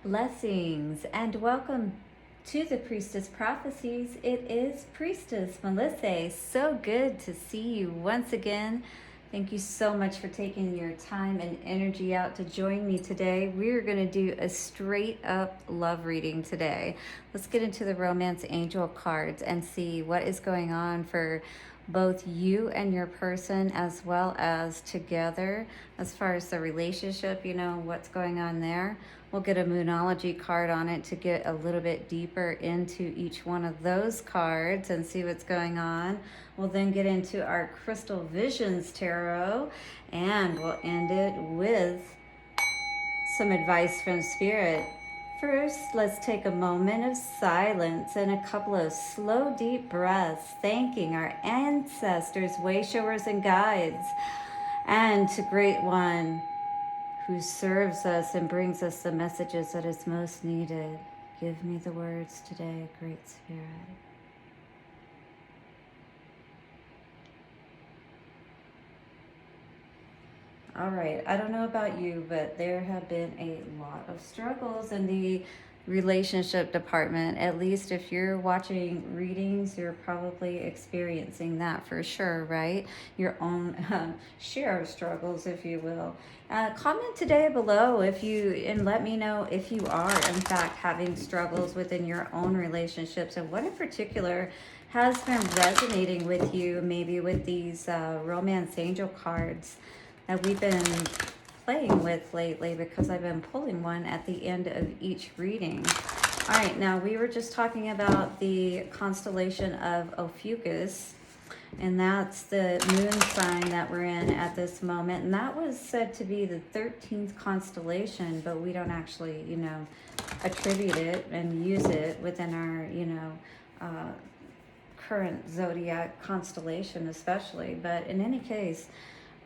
Blessings and welcome to the Priestess Prophecies. It is Priestess Melissa. So good to see you once again. Thank you so much for taking your time and energy out to join me today. We're going to do a straight up love reading today. Let's get into the romance angel cards and see what is going on for both you and your person, as well as together as far as the relationship, what's going on there. We'll get a Moonology card on it to get a little bit deeper into each one of those cards and see what's going on. We'll then get into our Crystal Visions Tarot, and we'll end it with some advice from Spirit. First, let's take a moment of silence and a couple of slow, deep breaths, thanking our ancestors, way showers, and guides, and to Great One who serves us and brings us the messages that is most needed. Give me the words today, Great Spirit. All right, I don't know about you, but there have been a lot of struggles in the relationship department. At least if you're watching readings, you're probably experiencing that for sure, right? Your own share of struggles, if you will. Comment today below and let me know if you are in fact having struggles within your own relationships, and what in particular has been resonating with you, maybe with these romance angel cards that we've been playing with lately, because I've been pulling one at the end of each reading. All right, now we were just talking about the constellation of Ophiuchus, and that's the moon sign that we're in at this moment. And that was said to be the 13th constellation, but we don't actually, attribute it and use it within our, current zodiac constellation especially. But in any case,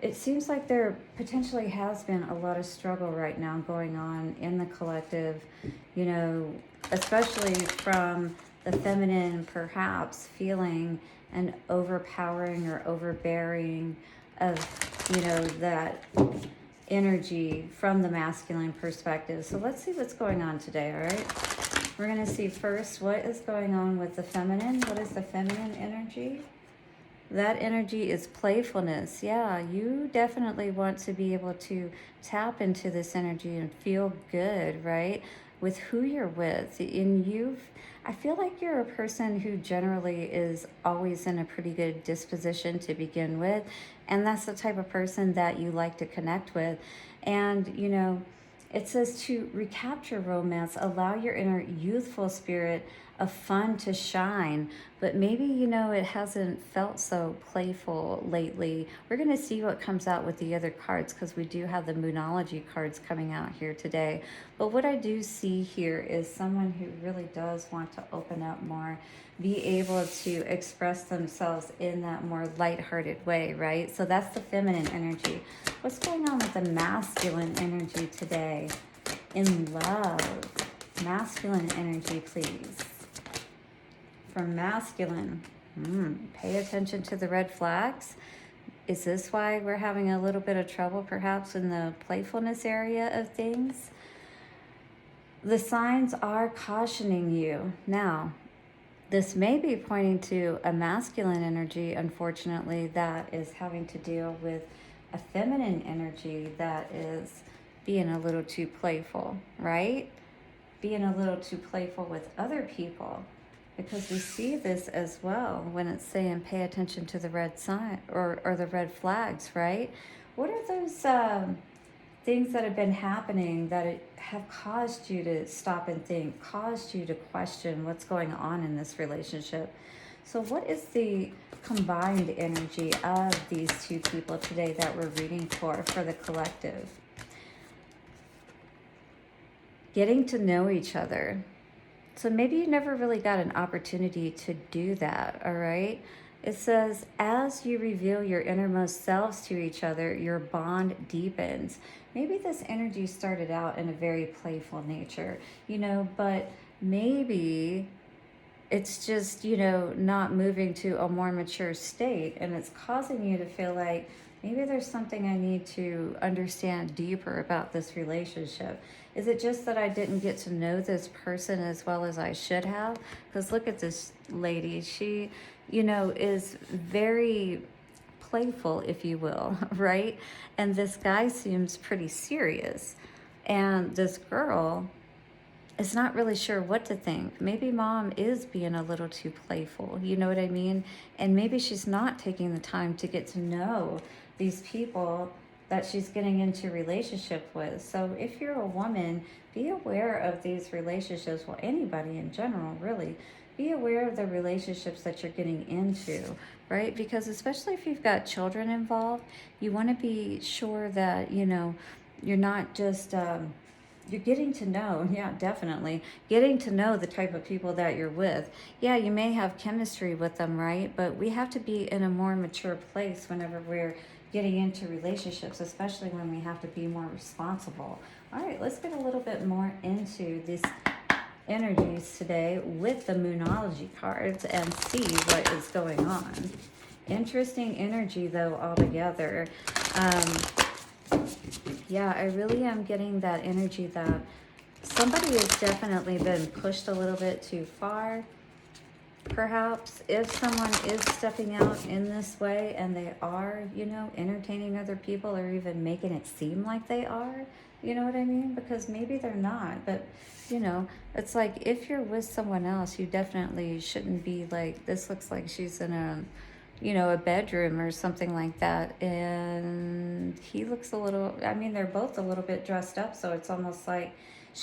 it seems like there potentially has been a lot of struggle right now going on in the collective, especially from the feminine, perhaps feeling an overpowering or overbearing of, that energy from the masculine perspective. So let's see what's going on today, all right? We're going to see first what is going on with the feminine. What is the feminine energy? That energy is playfulness. Yeah, you definitely want to be able to tap into this energy and feel good, right? With who you're with. I feel like you're a person who generally is always in a pretty good disposition to begin with. And that's the type of person that you like to connect with. And, it says to recapture romance, allow your inner youthful spirit of fun to shine. But maybe, it hasn't felt so playful lately. We're going to see what comes out with the other cards, because we do have the Moonology cards coming out here today. But what I do see here is someone who really does want to open up more, be able to express themselves in that more lighthearted way, right? So that's the feminine energy. What's going on with the masculine energy today? In love, masculine energy, please. For masculine, pay attention to the red flags. Is this why we're having a little bit of trouble perhaps in the playfulness area of things? The signs are cautioning you. Now, this may be pointing to a masculine energy, unfortunately, that is having to deal with a feminine energy that is being a little too playful, right? Being a little too playful with other people. Because we see this as well when it's saying pay attention to the red sign or the red flags, right? What are those things that have been happening that have caused you to stop and think, caused you to question what's going on in this relationship? So what is the combined energy of these two people today that we're reading for the collective? Getting to know each other. So maybe you never really got an opportunity to do that, all right? It says, as you reveal your innermost selves to each other, your bond deepens. Maybe this energy started out in a very playful nature, but maybe it's just, not moving to a more mature state, and it's causing you to feel like Maybe there's something I need to understand deeper about this relationship. Is it just that I didn't get to know this person as well as I should have? Because look at this lady. She, is very playful, if you will, right? And this guy seems pretty serious. And this girl is not really sure what to think. Maybe mom is being a little too playful, you know what I mean? And maybe she's not taking the time to get to know these people that she's getting into relationship with. So if you're a woman, be aware of these relationships. Well, anybody in general, really. Be aware of the relationships that you're getting into, right? Because especially if you've got children involved, you want to be sure that, you're not just you're getting to know, yeah, definitely getting to know the type of people that you're with. Yeah, you may have chemistry with them, right? But we have to be in a more mature place whenever we're getting into relationships, especially when we have to be more responsible. All right, let's get a little bit more into this energies today with the Moonology cards and see what is going on. Interesting energy though altogether. Yeah, I really am getting that energy that somebody has definitely been pushed a little bit too far. Perhaps if someone is stepping out in this way and they are, entertaining other people or even making it seem like they are, you know what I mean? Because maybe they're not, but it's like if you're with someone else, you definitely shouldn't be like, this looks like she's in a bedroom or something like that, and he looks a little, I mean, they're both a little bit dressed up, so it's almost like,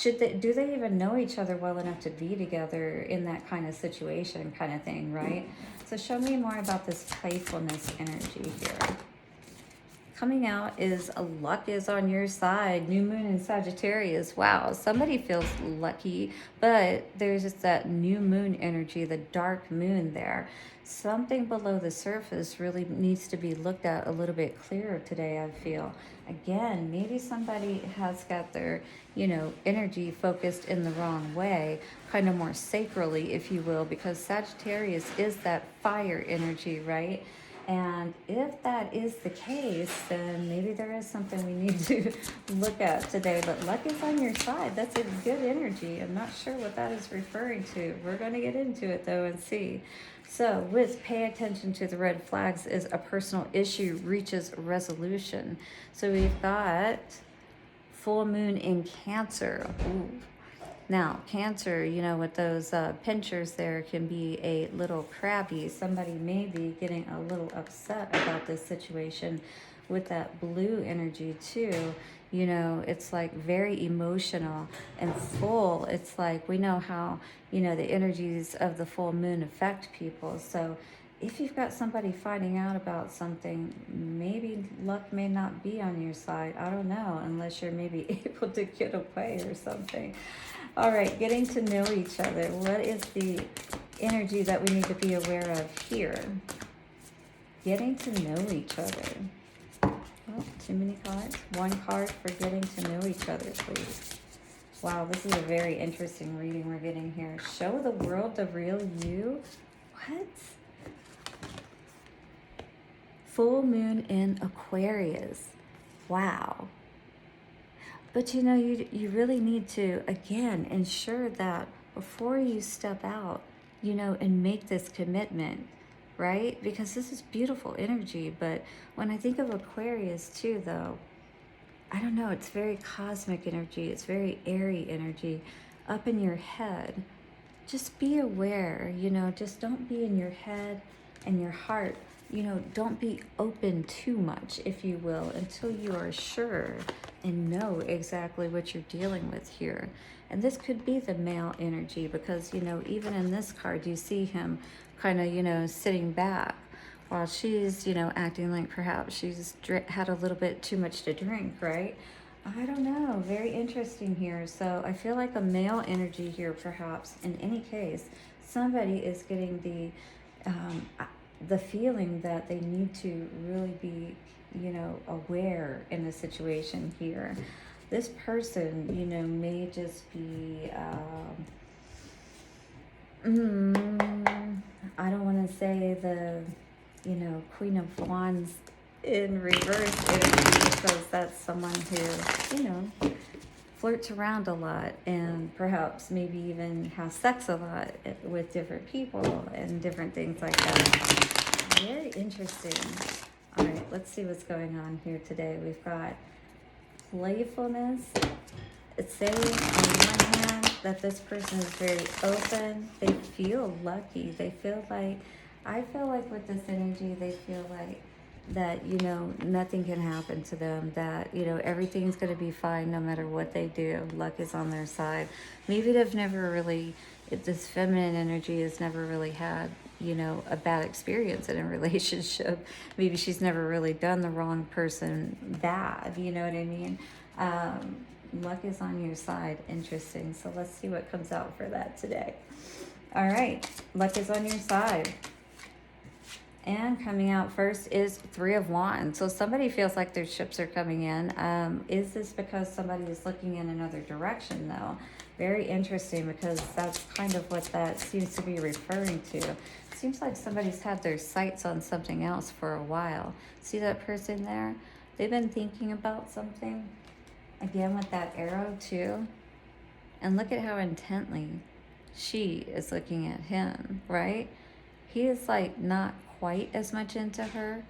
do they even know each other well enough to be together in that kind of situation kind of thing, right? So show me more about this playfulness energy here. Coming out is luck is on your side. New moon in Sagittarius. Wow, somebody feels lucky, but there's just that new moon energy, the dark moon there. Something below the surface really needs to be looked at a little bit clearer today, I feel. Again, maybe somebody has got their, energy focused in the wrong way, kind of more sacrally, if you will, because Sagittarius is that fire energy, right? And if that is the case, then maybe there is something we need to look at today. But luck is on your side. That's a good energy. I'm not sure what that is referring to. We're going to get into it, though, and see. So with pay attention to the red flags is a personal issue reaches resolution. So we've got full moon in Cancer. Ooh. Now, Cancer, with those pinchers there can be a little crabby. Somebody may be getting a little upset about this situation with that blue energy too. It's like very emotional and full. It's like we know how, the energies of the full moon affect people. So if you've got somebody finding out about something, maybe luck may not be on your side. I don't know, unless you're maybe able to get away or something. All right, getting to know each other. What is the energy that we need to be aware of here? Getting to know each other. Oh, too many cards. One card for getting to know each other, please. Wow, this is a very interesting reading we're getting here. Show the world the real you. What? Full moon in Aquarius. Wow. But you really need to, again, ensure that before you step out, and make this commitment, right? Because this is beautiful energy. But when I think of Aquarius too, though, I don't know, it's very cosmic energy. It's very airy energy up in your head. Just be aware, just don't be in your head and your heart. Don't be open too much, if you will, until you are sure and know exactly what you're dealing with here. And this could be the male energy because, even in this card, you see him kind of, sitting back while she's, acting like perhaps she's had a little bit too much to drink, right? I don't know. Very interesting here. So I feel like a male energy here, perhaps. In any case, somebody is getting the feeling that they need to really be, aware in the situation here. This person, may just be, I don't want to say the, Queen of Wands in reverse energy, because that's someone who, flirts around a lot and perhaps maybe even has sex a lot with different people and different things like that. Very interesting. All right, let's see what's going on here today. We've got playfulness. It's saying on one hand that this person is very open. They feel lucky. They feel like, I feel like with this energy, they feel like that, nothing can happen to them, that, everything's going to be fine no matter what they do. Luck is on their side. Maybe they've never really, this feminine energy has never really had, a bad experience in a relationship. Maybe she's never really done the wrong person bad, you know what I mean? Luck is on your side. Interesting. So let's see what comes out for that today. All right, luck is on your side. And coming out first is Three of Wands. So somebody feels like their ships are coming in. Is this because somebody is looking in another direction, though? Very interesting, because that's kind of what that seems to be referring to. It seems like somebody's had their sights on something else for a while. See that person there? They've been thinking about something. Again, with that arrow, too. And look at how intently she is looking at him, right? He is like not quite as much into her,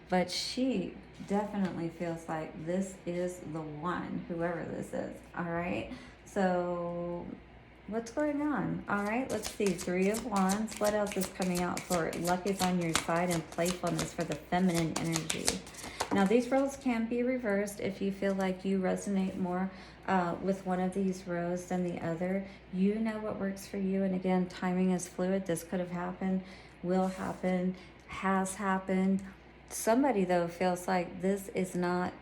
but she definitely feels like this is the one, whoever this is. All right, so what's going on? All right, let's see. Three of Wands. What else is coming out for it? Luck is on your side, and playfulness for the feminine energy. Now, these roles can be reversed if you feel like you resonate more with one of these rows than the other. You know what works for you. And again, timing is fluid. This could have happened, will happen, has happened. Somebody, though, feels like this is not,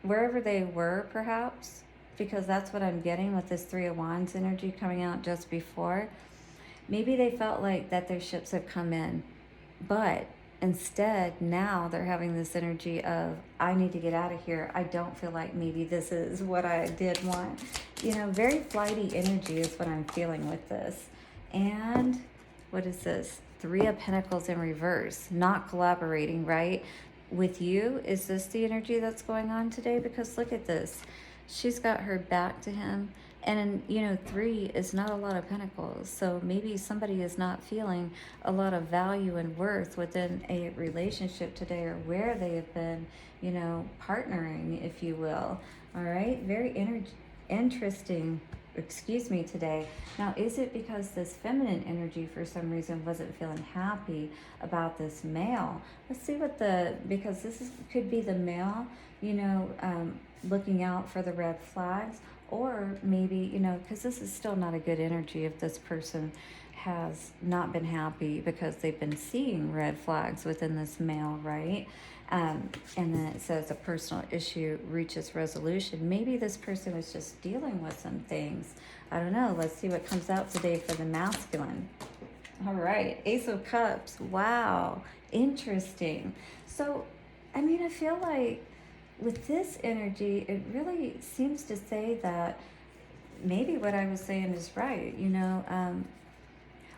wherever they were, perhaps, because that's what I'm getting with this Three of Wands energy coming out just before. Maybe they felt like that their ships have come in, but instead, now they're having this energy of, I need to get out of here. I don't feel like maybe this is what I did want. Very flighty energy is what I'm feeling with this. And what is this? Three of Pentacles in reverse, not collaborating, right? With you, is this the energy that's going on today? Because look at this. She's got her back to him. And, three is not a lot of pentacles. So maybe somebody is not feeling a lot of value and worth within a relationship today, or where they have been, partnering, if you will. All right. Very interesting, today. Now, is it because this feminine energy, for some reason, wasn't feeling happy about this male? Let's see because could be the male, looking out for the red flags. Or maybe, because this is still not a good energy if this person has not been happy because they've been seeing red flags within this male, right? And then it says a personal issue reaches resolution. Maybe this person was just dealing with some things. I don't know. Let's see what comes out today for the masculine. All right. Ace of Cups. Wow. Interesting. So, I feel like with this energy, it really seems to say that maybe what I was saying is right.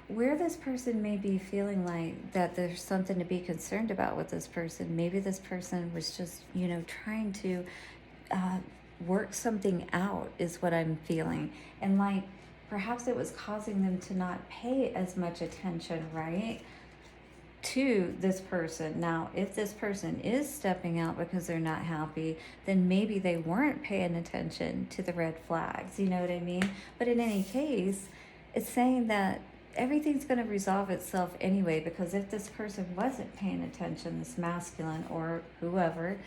Where this person may be feeling like that there's something to be concerned about with this person, maybe this person was just, trying to work something out, is what I'm feeling. And like, perhaps it was causing them to not pay as much attention, right, to this person. Now, if this person is stepping out because they're not happy, then maybe they weren't paying attention to the red flags, you know what I mean? But in any case, it's saying that everything's going to resolve itself anyway, because if this person wasn't paying attention, this masculine or whoever,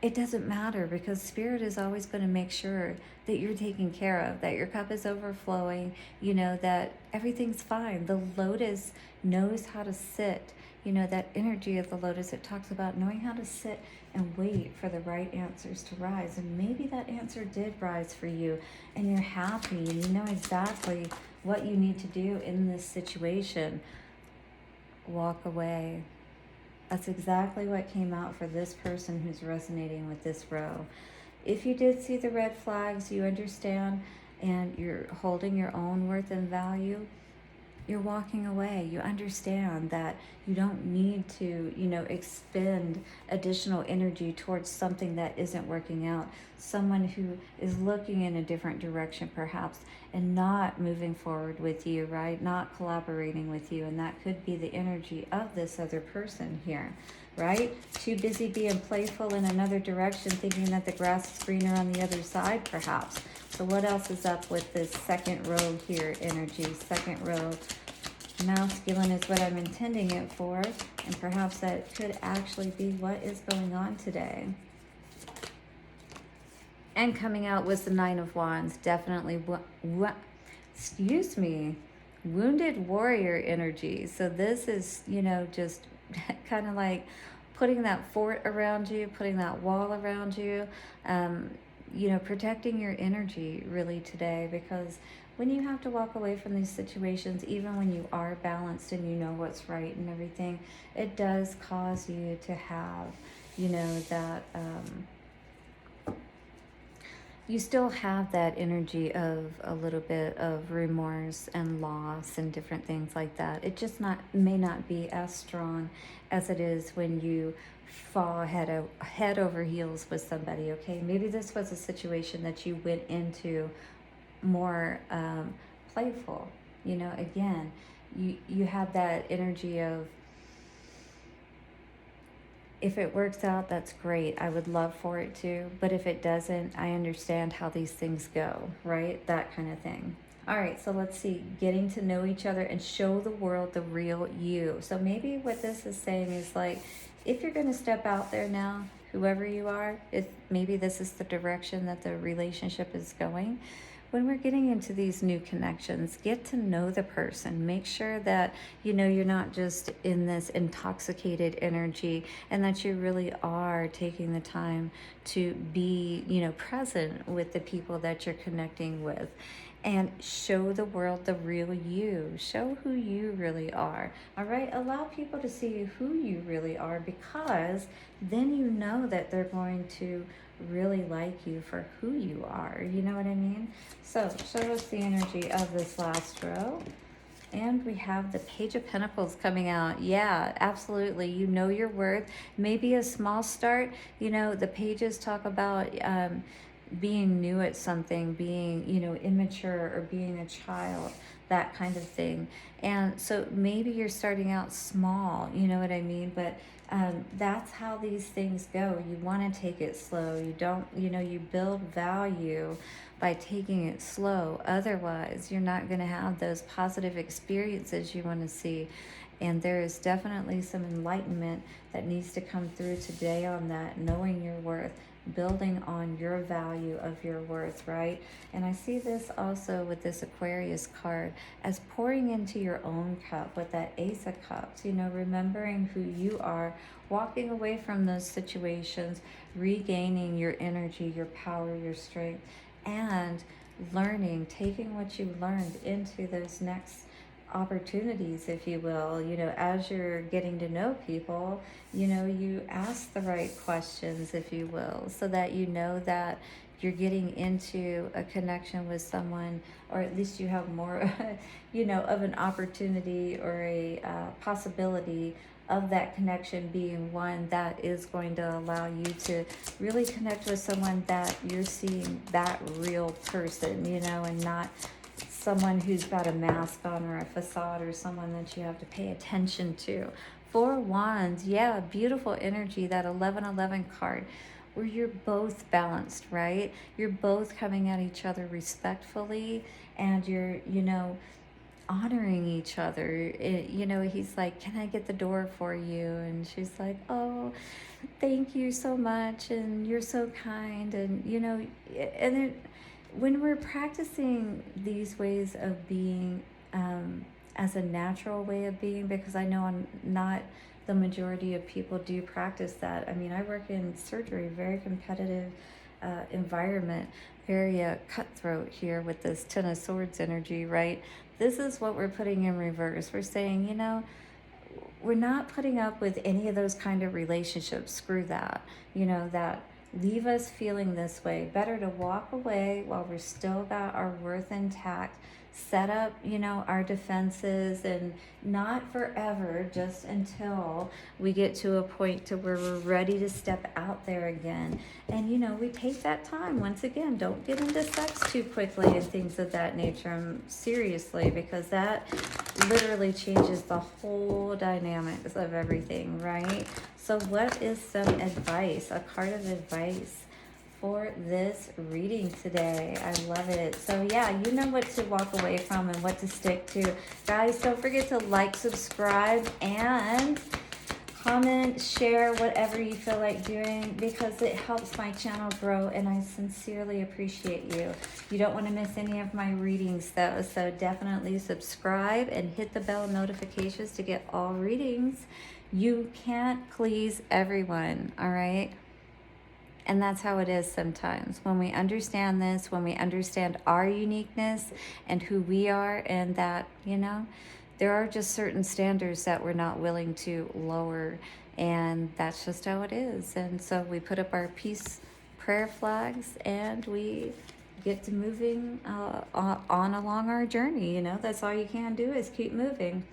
it doesn't matter, because Spirit is always going to make sure that you're taken care of, that your cup is overflowing, that everything's fine. The lotus knows how to sit. That energy of the lotus, it talks about knowing how to sit and wait for the right answers to rise. And maybe that answer did rise for you, and you're happy, and you know exactly what you need to do in this situation. Walk away. That's exactly what came out for this person who's resonating with this row. If you did see the red flags, you understand, and you're holding your own worth and value, you're walking away. You understand that you don't need to, expend additional energy towards something that isn't working out. Someone who is looking in a different direction, perhaps, and not moving forward with you, right? Not collaborating with you. And that could be the energy of this other person here, right? Too busy being playful in another direction, thinking that the grass is greener on the other side, perhaps. So what else is up with this second row here energy? Second row masculine is what I'm intending it for, and perhaps that could actually be what is going on today. And coming out was the Nine of Wands, definitely, wounded warrior energy. So this is, just kind of like putting that fort around you, putting that wall around you, protecting your energy really today, because when you have to walk away from these situations, even when you are balanced and you know what's right and everything, it does cause you to have, that you still have that energy of a little bit of remorse and loss and different things like that. It just may not be as strong as it is when you fall head over heels with somebody, okay? Maybe this was a situation that you went into more playful, again, you had that energy of, if it works out, that's great. I would love for it to, but if it doesn't, I understand how these things go, right? That kind of thing. All right, so let's see, getting to know each other and show the world the real you. So maybe what this is saying is like, if you're going to step out there now, whoever you are, maybe this is the direction that the relationship is going. When we're getting into these new connections, get to know the person. Make sure that, you're not just in this intoxicated energy, and that you really are taking the time to be, present with the people that you're connecting with. And show the world the real you. Show who you really are. All right? Allow people to see who you really are, because then you know that they're going to really like you for who you are. You know what I mean? So show us the energy of this last row. And we have the Page of Pentacles coming out. Yeah, absolutely. You know your worth. Maybe a small start. The pages talk about being new at something, being, immature, or being a child, that kind of thing. And so maybe you're starting out small, you know what I mean? But that's how these things go. You want to take it slow. You don't, you build value by taking it slow. Otherwise, you're not going to have those positive experiences you want to see. And there is definitely some enlightenment that needs to come through today on that, knowing your worth, building on your value of your worth, right? And I see this also with this Aquarius card as pouring into your own cup with that Ace of Cups, remembering who you are, walking away from those situations, regaining your energy, your power, your strength, and learning, taking what you learned into those next opportunities, if you will. As you're getting to know people, you ask the right questions, if you will, so that that you're getting into a connection with someone, or at least you have more of an opportunity or a possibility of that connection being one that is going to allow you to really connect with someone that you're seeing that real person, and not someone who's got a mask on or a facade, or someone that you have to pay attention to. Four Wands, yeah, beautiful energy, that 1111 card, where you're both balanced, right? You're both coming at each other respectfully, and you're, honoring each other. He's like, can I get the door for you? And she's like, oh, thank you so much, and you're so kind. And, and then when we're practicing these ways of being as a natural way of being, because I know I'm not the majority of people do practice that. I mean, I work in surgery, very competitive environment, very cutthroat here with this Ten of Swords energy, right? This is what we're putting in reverse. We're saying, we're not putting up with any of those kind of relationships. Screw that. That leave us feeling this way. Better to walk away while we're still got our worth intact, set up, our defenses, and not forever, just until we get to a point to where we're ready to step out there again. And we take that time. Once again, don't get into sex too quickly and things of that nature. Seriously, because that literally changes the whole dynamics of everything, right? So what is some advice, a card of advice for this reading today? I love it. So yeah, you know what to walk away from and what to stick to. Guys, don't forget to like, subscribe, and comment, share, whatever you feel like doing, because it helps my channel grow, and I sincerely appreciate you. You don't want to miss any of my readings though, so definitely subscribe and hit the bell notifications to get all readings. You can't please everyone, all right? And that's how it is sometimes. When we understand this, when we understand our uniqueness and who we are, and that, there are just certain standards that we're not willing to lower, and that's just how it is. And so we put up our peace prayer flags, and we get to moving on along our journey. That's all you can do, is keep moving.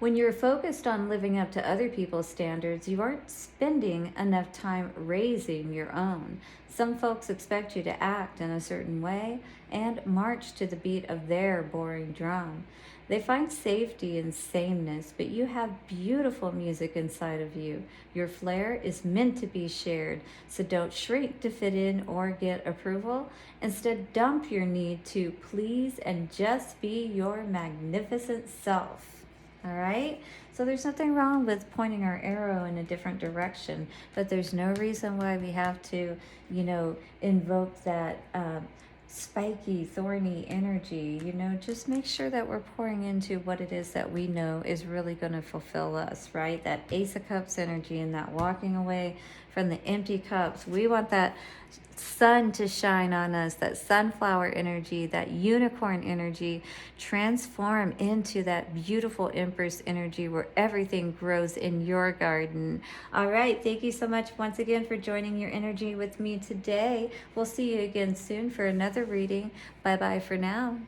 When you're focused on living up to other people's standards, you aren't spending enough time raising your own. Some folks expect you to act in a certain way and march to the beat of their boring drum. They find safety in sameness, but you have beautiful music inside of you. Your flair is meant to be shared, so don't shrink to fit in or get approval. Instead, dump your need to please and just be your magnificent self. All right, so there's nothing wrong with pointing our arrow in a different direction, but there's no reason why we have to, invoke that spiky, thorny energy. Just make sure that we're pouring into what it is that we know is really going to fulfill us, right? That Ace of Cups energy and that walking away from the empty cups. We want that sun to shine on us, that sunflower energy, that unicorn energy, transform into that beautiful Empress energy where everything grows in your garden. All right, thank you so much once again for joining your energy with me today. We'll see you again soon for another reading. Bye bye for now.